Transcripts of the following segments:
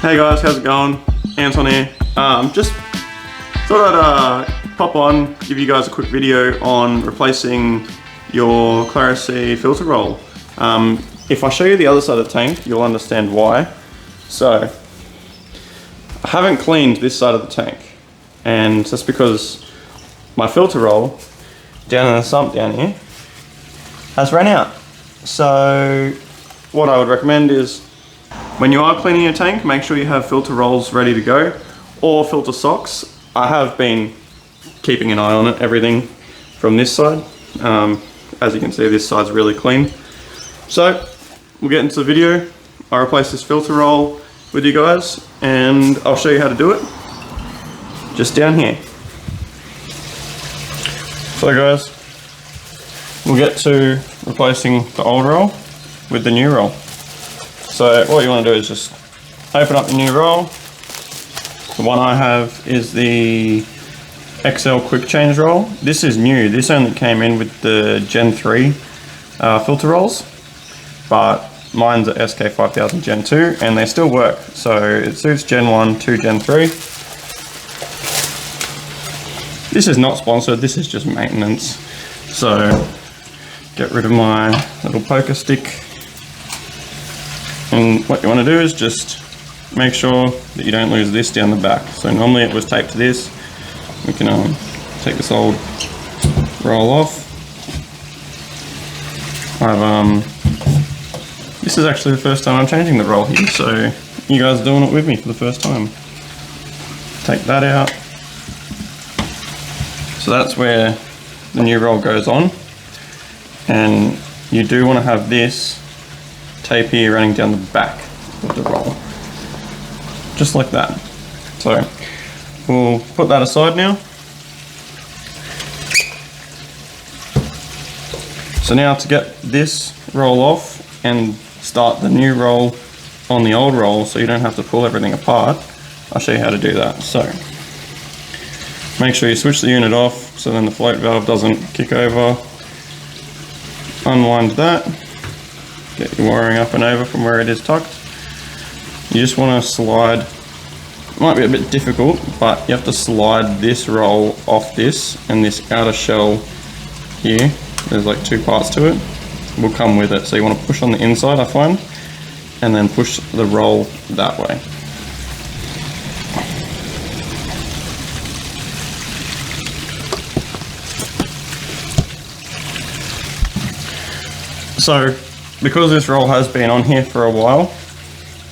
Hey guys, how's it going? Anton here. Just thought I'd pop on, give you guys a quick video on replacing your Clarity filter roll. If I show you the other side of the tank, you'll understand why. So, I haven't cleaned this side of the tank, and that's because my filter roll down in the sump down here has ran out. So, what I would recommend is when you are cleaning your tank, make sure you have filter rolls ready to go, or filter socks. I have been keeping an eye on it, everything from this side. As you can see, this side's really clean. So, we'll get into the video. I replace this filter roll with you guys, and I'll show you how to do it. Just down here. So guys, we'll get to replacing the old roll with the new roll. So what you want to do is just open up the new roll. The one I have is the XL quick change roll. This is new. This only came in with the Gen 3 filter rolls, but mine's a SK5000 Gen 2 and they still work. So it suits Gen 1 to Gen 3. This is not sponsored, this is just maintenance. So get rid of my little poker stick. And what you want to do is just make sure that you don't lose this down the back. So normally it was taped to this. We can take this old roll off. This is actually the first time I'm changing the roll here, so you guys are doing it with me for the first time. Take that out. So that's where the new roll goes on. And you do want to have this tape here running down the back of the roll, just like that. So we'll put that aside now. So now to get this roll off and start the new roll on the old roll so you don't have to pull everything apart, I'll show you how to do that. So make sure you switch the unit off so then the float valve doesn't kick over. Unwind that. Get your wiring up and over from where it is tucked. You just want to slide, it might be a bit difficult, but you have to slide this roll off this, and this outer shell here, there's like two parts to it, will come with it. So you want to push on the inside, I find, and then push the roll that way. So, because this roll has been on here for a while,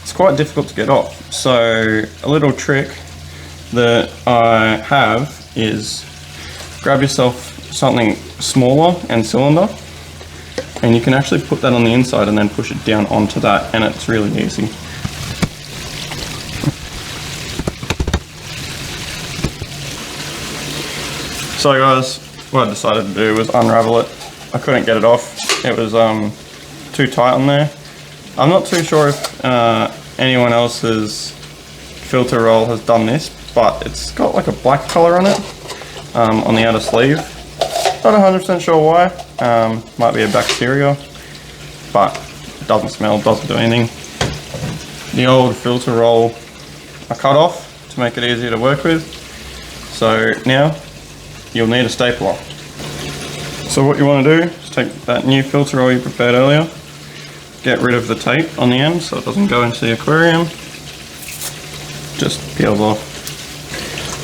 it's quite difficult to get off. So a little trick that I have is grab yourself something smaller and cylinder, and you can actually put that on the inside and then push it down onto that, and it's really easy. So guys, what I decided to do was unravel it. I couldn't get it off. It was too tight on there. I'm not too sure if anyone else's filter roll has done this, but it's got like a black color on it on the outer sleeve. Not 100% sure why. Might be a bacteria, but it doesn't smell, doesn't do anything. The old filter roll I cut off to make it easier to work with. So now you'll need a stapler. So what you want to do is take that new filter roll you prepared earlier, get rid of the tape on the end so it doesn't go into the aquarium, just peels off.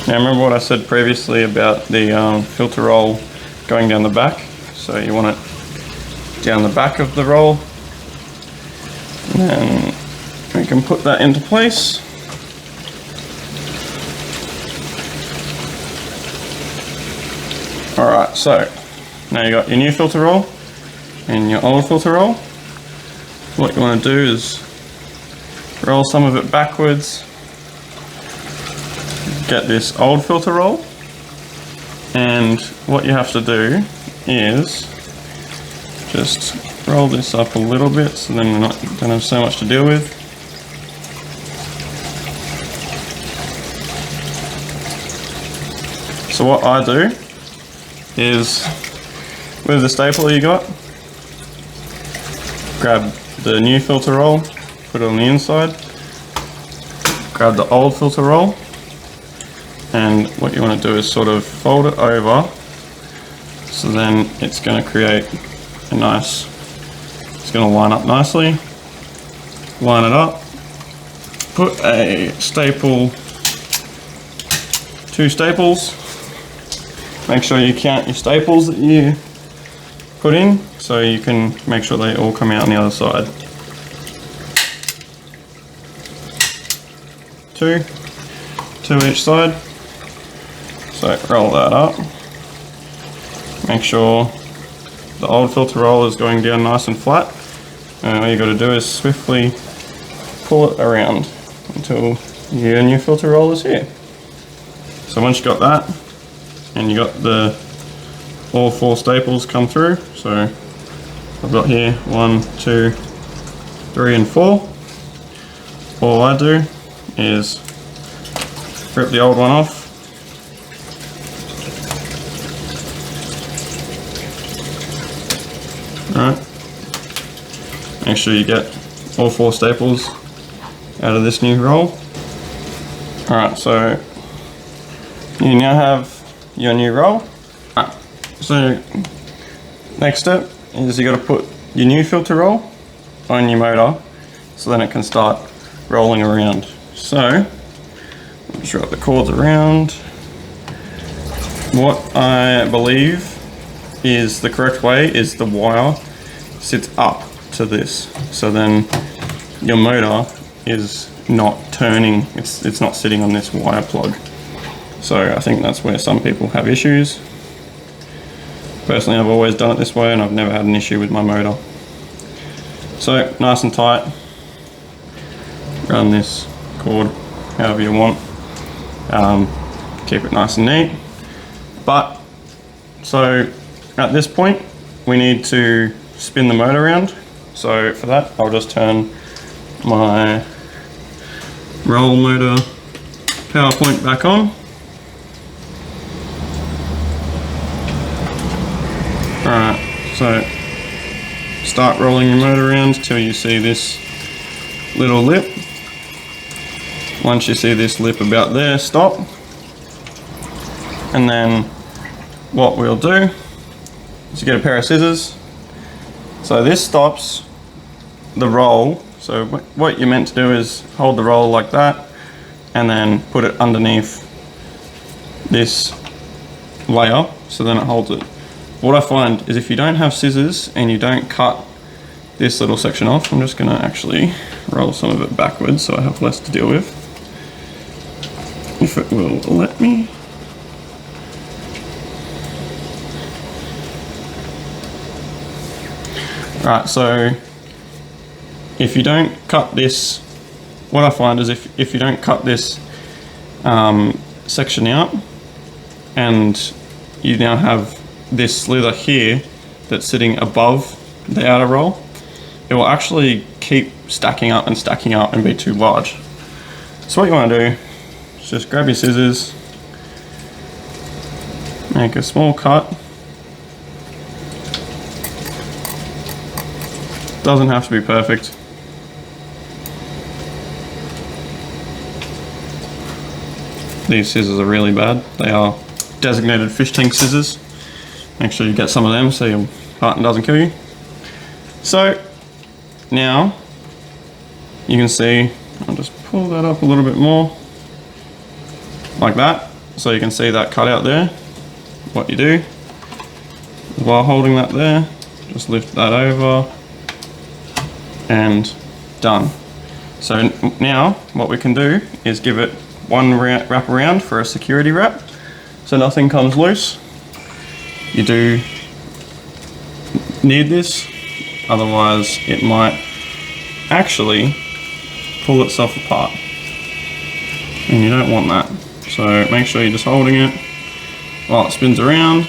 Now remember what I said previously about the filter roll going down the back, so you want it down the back of the roll, and then we can put that into place. Alright, so now you got your new filter roll and your old filter roll. What you want to do is roll some of it backwards, get this old filter roll, and what you have to do is just roll this up a little bit so then you don't have so much to deal with. So what I do is, with the stapler you got, grab the new filter roll, put it on the inside, grab the old filter roll, and what you want to do is sort of fold it over, so then it's going to create a nice, it's going to line up nicely. Line it up, put a staple, 2 staples, make sure you count your staples that you put in so you can make sure they all come out on the other side. 2 each side. So roll that up. Make sure the old filter roll is going down nice and flat. And all you got to do is swiftly pull it around until your new filter roll is here. So once you got that, and you got all 4 staples come through, so I've got here 1, 2, 3 and 4. All I do is rip the old one off, alright, make sure you get all 4 staples out of this new roll. Alright, so you now have your new roll. Alright, so next step is you got to put your new filter roll on your motor so then it can start rolling around. So just wrap the cords around. What I believe is the correct way is the wire sits up to this, so then your motor is not turning, it's not sitting on this wire plug. So I think that's where some people have issues. Personally, I've always done it this way and I've never had an issue with my motor. So nice and tight, run this cord however you want, keep it nice and neat. But so at this point we need to spin the motor around, so for that I'll just turn my roll motor power point back on. Alright, so start rolling your motor around till you see this little lip. Once you see this lip about there, stop. And then what we'll do is you get a pair of scissors. So this stops the roll. So what you're meant to do is hold the roll like that and then put it underneath this layer so then it holds it. What I find is if you don't have scissors and you don't cut this little section off, I'm just going to actually roll some of it backwards so I have less to deal with, if it will let me. Right, so if you don't cut this, what I find is if you don't cut this section out and you now have this slither here that's sitting above the outer roll, it will actually keep stacking up and be too large. So what you want to do is just grab your scissors, make a small cut. Doesn't have to be perfect. These scissors are really bad. They are designated fish tank scissors. Make sure you get some of them so your partner doesn't kill you. So now you can see, I'll just pull that up a little bit more like that, so you can see that cutout there. What you do while holding that there, just lift that over and done. So now what we can do is give it one wrap around for a security wrap so nothing comes loose. You do need this, otherwise it might actually pull itself apart and you don't want that. So make sure you're just holding it while it spins around.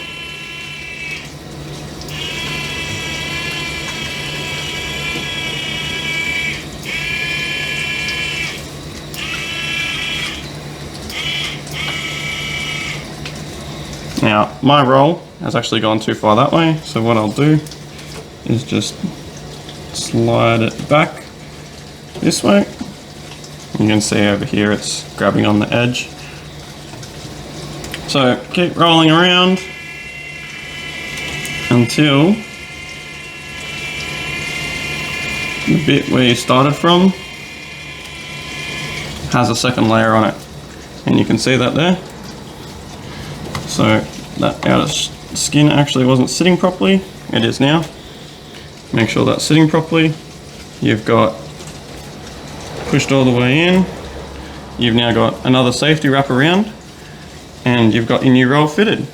Now, my roll has actually gone too far that way, so what I'll do is just slide it back this way, You can see over here it's grabbing on the edge. So keep rolling around until the bit where you started from has a second layer on it, and you can see that there. So that outer skin actually wasn't sitting properly. It is now. Make sure that's sitting properly. You've got pushed all the way in. You've now got another safety wrap around, and you've got your new roll fitted.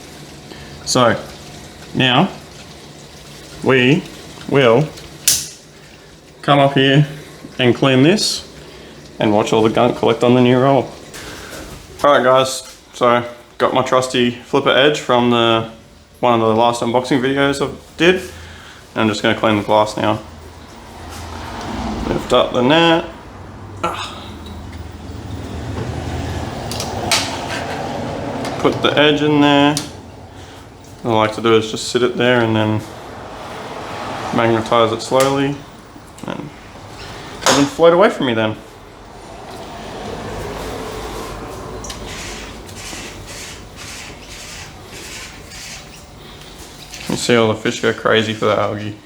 So now we will come up here and clean this and watch all the gunk collect on the new roll. Alright guys, so got my trusty flipper edge from one of the last unboxing videos I did. And I'm just going to clean the glass now. Lift up the net. Put the edge in there. What I like to do is just sit it there and then magnetize it slowly and have them float away from me then. You see all the fish go crazy for the algae.